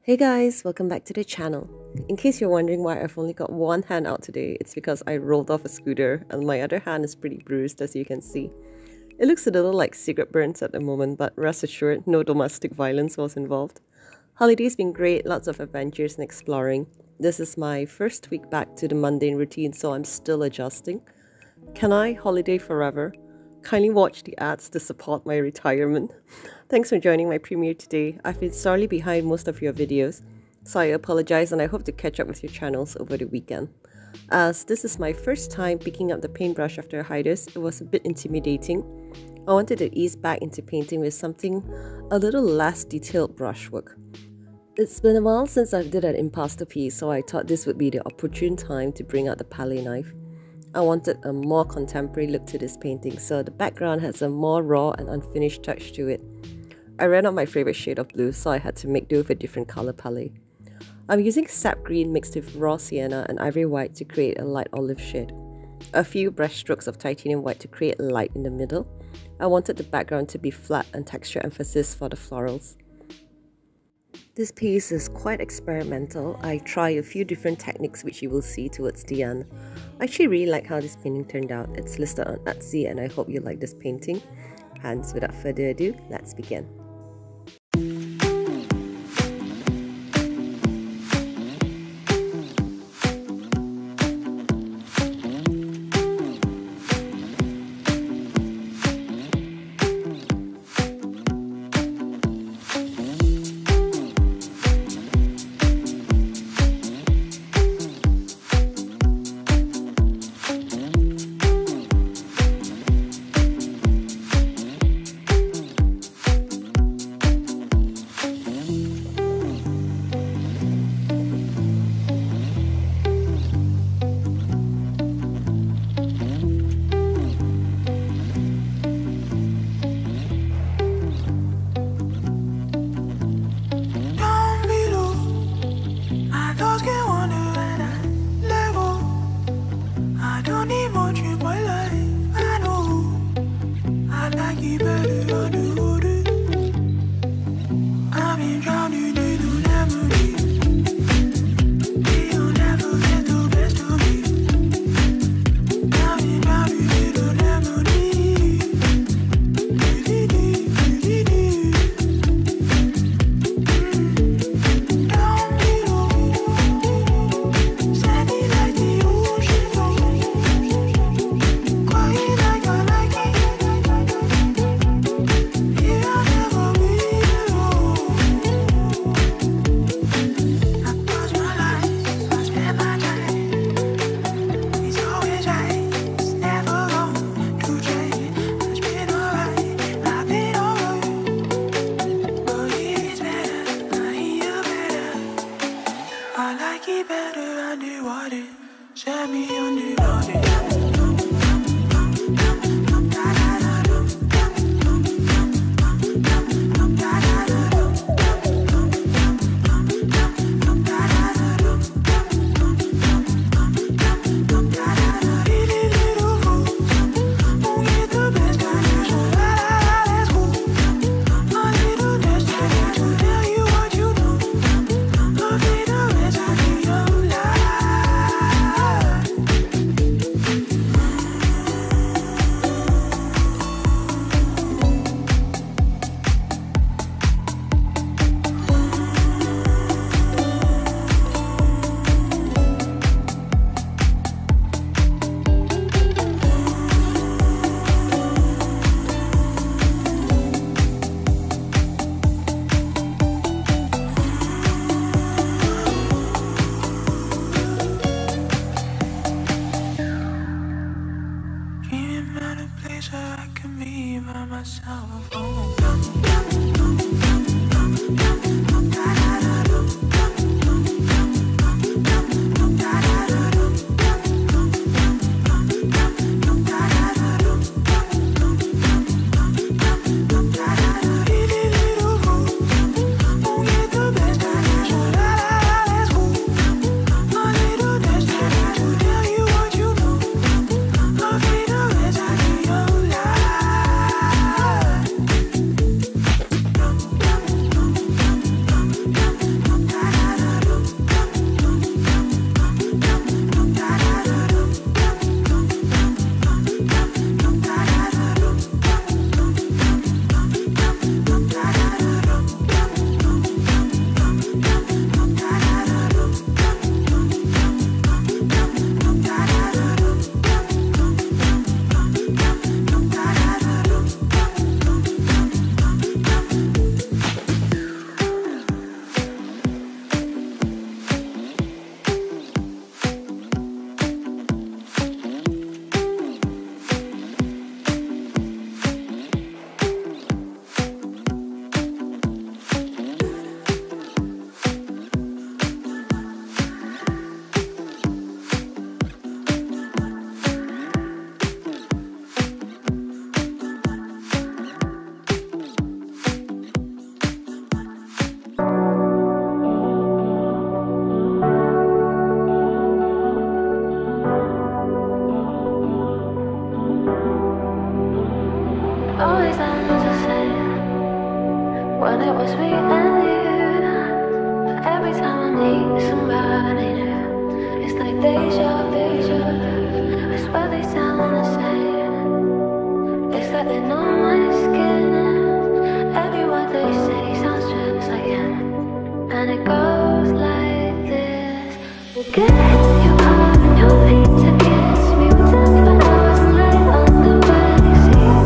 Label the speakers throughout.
Speaker 1: Hey guys, welcome back to the channel. In case you're wondering why I've only got one hand out today, it's because I rolled off a scooter and my other hand is pretty bruised, as you can see. It looks a little like cigarette burns at the moment, but rest assured, no domestic violence was involved. Holiday's been great, lots of adventures and exploring. This is my first week back to the mundane routine, so I'm still adjusting. Can I holiday forever? Kindly watch the ads to support my retirement. Thanks for joining my premiere today. I've been sorely behind most of your videos, so I apologize and I hope to catch up with your channels over the weekend. As this is my first time picking up the paintbrush after a hiatus, it was a bit intimidating. I wanted to ease back into painting with something a little less detailed brushwork. It's been a while since I did an impasto piece, so I thought this would be the opportune time to bring out the Pallete knife. I wanted a more contemporary look to this painting, so the background has a more raw and unfinished touch to it. I ran out my favorite shade of blue, so I had to make do with a different color palette. I'm using sap green mixed with raw sienna and ivory white to create a light olive shade. A few brush strokes of titanium white to create light in the middle. I wanted the background to be flat and texture emphasis for the florals. This piece is quite experimental. I try a few different techniques which you will see towards the end. I actually really like how this painting turned out. It's listed on Etsy and I hope you like this painting. Hence, without further ado, let's begin.
Speaker 2: When it was me and you, every time I need somebody new, it's like deja vu. I swear they sound the same. It's like they know my skin. Every word they say sounds just like him. And it goes like this. Get your heart and your feet to kiss me. We're done for hours and late on the backseat.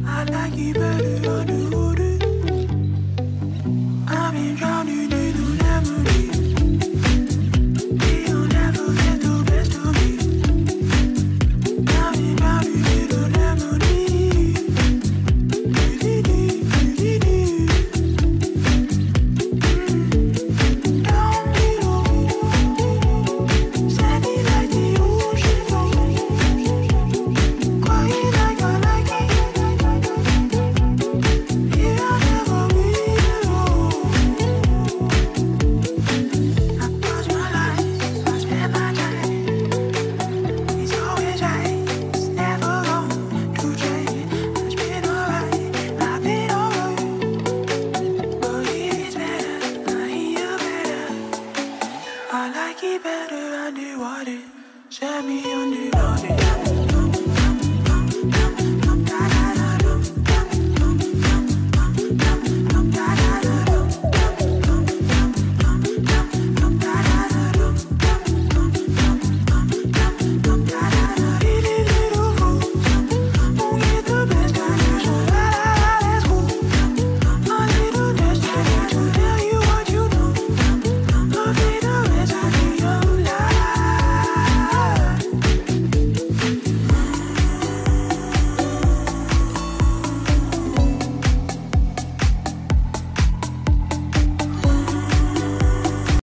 Speaker 3: I like you better.